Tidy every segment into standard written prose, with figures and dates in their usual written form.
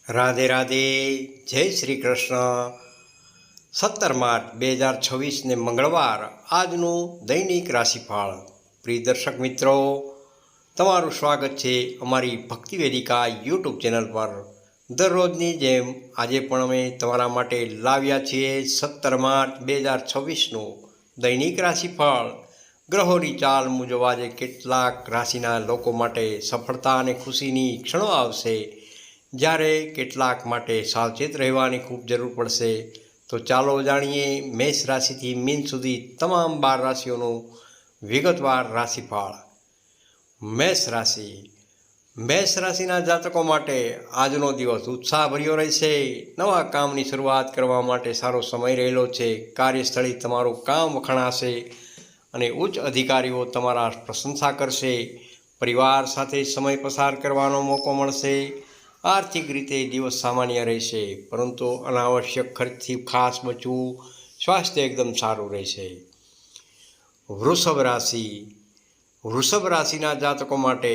રાધે રાધે, જય શ્રી કૃષ્ણ. 17 માર્ચ 2026 ને મંગળવાર આજનું દૈનિક રાશિફળ. પ્રિય દર્શક મિત્રો, તમારું સ્વાગત છે અમારી ભક્તિ વેદિકા યુટ્યુબ ચેનલ પર. દરરોજની જેમ આજે પણ અમે તમારા માટે લાવ્યા છીએ 17 માર્ચ 2026નું દૈનિક રાશિફળ. ગ્રહોની ચાલ મુજબ આજે કેટલાક રાશિના લોકો માટે સફળતા અને ખુશીની ક્ષણો આવશે, જ્યારે કેટલાક માટે સાવચેત રહેવાની ખૂબ જરૂર પડશે. તો ચાલો જાણીએ મેષ રાશિથી મીન સુધી તમામ 12 રાશિઓનું વિગતવાર રાશિફળ. મેષ રાશિના જાતકો માટે આજનો દિવસ ઉત્સાહભર્યો રહેશે. નવા કામની શરૂઆત કરવા માટે સારો સમય રહેલો છે. કાર્યસ્થળે તમારું કામ વખણાશે અને ઉચ્ચ અધિકારીઓ તમારા પ્રશંસા કરશે. પરિવાર સાથે સમય પસાર કરવાનો મોકો મળશે. આર્થિક રીતે દિવસ સામાન્ય રહેશે, પરંતુ અનાવશ્યક ખર્ચથી ખાસ બચવું. સ્વાસ્થ્ય એકદમ સારું રહેશે. વૃષભ રાશિના જાતકો માટે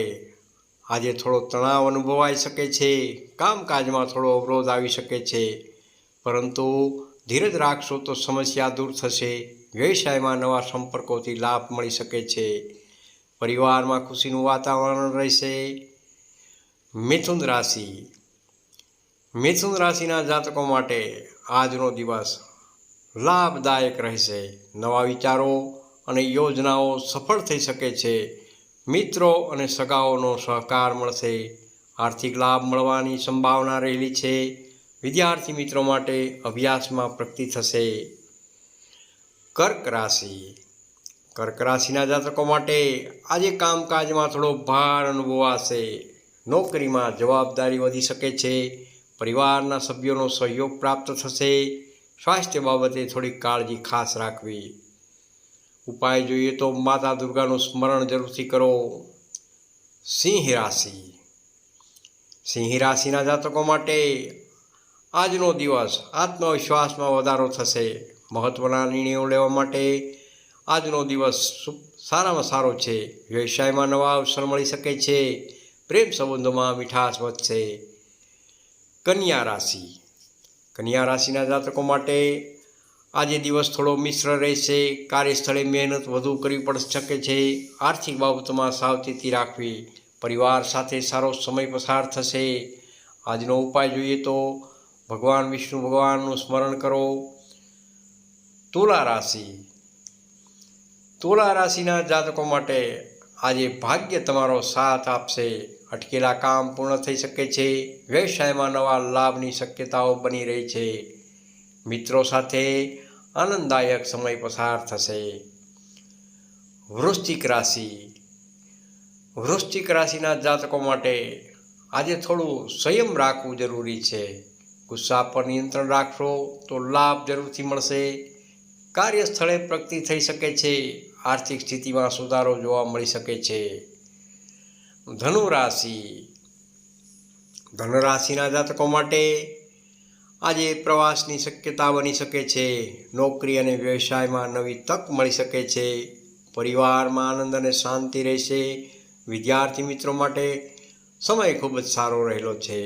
આજે થોડો તણાવ અનુભવાઈ શકે છે. કામકાજમાં થોડો અવરોધ આવી શકે છે, પરંતુ ધીરજ રાખશો તો સમસ્યા દૂર થશે. વ્યવસાયમાં નવા સંપર્કોથી લાભ મળી શકે છે. પરિવારમાં ખુશીનું વાતાવરણ રહેશે. મિથુન રાશિના જાતકો માટે આજનો દિવસ લાભદાયક રહેશે. નવા વિચારો અને યોજનાઓ સફળ થઈ શકે છે. મિત્રો અને સગાઓનો સહકાર મળશે. આર્થિક લાભ મળવાની સંભાવના રહેલી છે. વિદ્યાર્થી મિત્રો માટે અભ્યાસમાં પ્રગતિ થશે. કર્ક રાશિના જાતકો માટે આજે કામકાજમાં થોડો ભાર અનુભવાશે. નોકરીમાં જવાબદારી વધી શકે છે. પરિવારના સભ્યોનો સહયોગ પ્રાપ્ત થશે. સ્વાસ્થ્ય બાબતે થોડી કાળજી ખાસ રાખવી. ઉપાય જોઈએ તો માતા દુર્ગાનું સ્મરણ જરૂરથી કરો. સિંહ રાશિના જાતકો માટે આજનો દિવસ આત્મવિશ્વાસમાં વધારો થશે. મહત્વના નિર્ણયો લેવા માટે આજનો દિવસ સારામાં સારો છે. વ્યવસાયમાં નવા અવસર મળી શકે છે. પ્રેમ સંબંધોમાં મીઠાશ વધશે. કન્યા રાશિના જાતકો માટે આજે દિવસ થોડો મિશ્ર રહેશે. કાર્યસ્થળે મહેનત વધુ કરવી પડી શકે છે. આર્થિક બાબતોમાં સાવચેતી રાખવી. પરિવાર સાથે સારો સમય પસાર થશે. આજનો ઉપાય જોઈએ તો ભગવાન વિષ્ણુ ભગવાનનું સ્મરણ કરો. તુલા રાશિના જાતકો માટે આજે ભાગ્ય તમારો સાથ આપશે. અટકેલા કામ પૂર્ણ થઈ શકે છે. વ્યવસાયમાં નવા લાભની શક્યતાઓ બની રહી છે. મિત્રો સાથે આનંદદાયક સમય પસાર થશે. વૃશ્ચિક રાશિના જાતકો માટે આજે થોડું સંયમ રાખવું જરૂરી છે. ગુસ્સા પર નિયંત્રણ રાખશો તો લાભ જરૂરથી મળશે. કાર્યસ્થળે પ્રગતિ થઈ શકે છે. આર્થિક સ્થિતિમાં સુધારો જોવા મળી શકે છે. ધનુરાશિના જાતકો માટે આજે પ્રવાસની શક્યતા બની શકે છે. નોકરી અને વ્યવસાયમાં નવી તક મળી શકે છે. પરિવારમાં આનંદ અને શાંતિ રહેશે. વિદ્યાર્થી મિત્રો માટે સમય ખૂબ જ સારો રહેલો છે.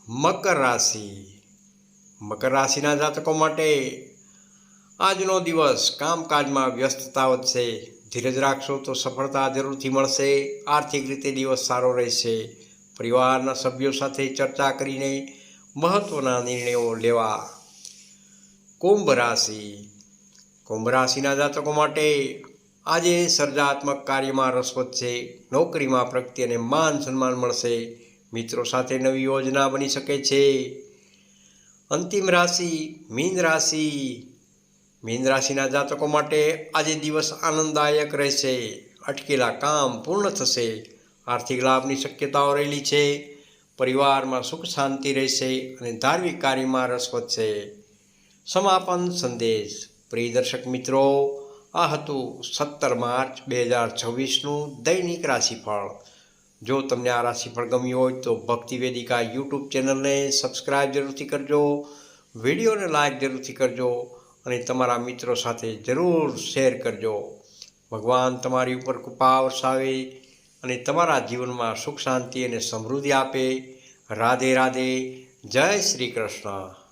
મકર રાશિના જાતકો માટે આજનો દિવસ કામકાજમાં વ્યસ્તતા વધશે. ધીરજ રાખશો તો સફળતા જરૂરથી મળશે. આર્થિક રીતે દિવસ સારો રહેશે. પરિવારના સભ્યો સાથે ચર્ચા કરીને મહત્વના નિર્ણયો લેવા. કુંભ રાશિના જાતકો માટે આજે સર્જનાત્મક કાર્યમાં રસ વધશે. નોકરીમાં પ્રગતિ અને માન સન્માન મળશે. મિત્રો સાથે નવી યોજના બની શકે છે. અંતિમ રાશિ મીન રાશિના જાતકો માટે આજે દિવસ આનંદદાયક રહેશે. અટકેલા કામ પૂર્ણ થશે. આર્થિક લાભની શક્યતાઓ રહેલી છે. પરિવારમાં સુખ શાંતિ રહેશે અને ધાર્મિક કાર્યમાં રસ વધશે. સમાપન સંદેશ. પ્રિય દર્શક મિત્રો, આ હતું 17 માર્ચ 2026નું દૈનિક રાશિફળ. જો તમને આ રાશિફળ ગમ્યું હોય તો ભક્તિ વેદિકા યુટ્યુબ ચેનલને સબસ્ક્રાઈબ જરૂરથી કરજો. વિડીયોને લાઈક જરૂરથી કરજો અને તમારા મિત્રો સાથે જરૂર શેર કરજો. ભગવાન તમારી ઉપર કૃપા વરસાવે અને તમારા જીવનમાં સુખ શાંતિ અને સમૃદ્ધિ આપે. રાધે રાધે. જય શ્રી કૃષ્ણ.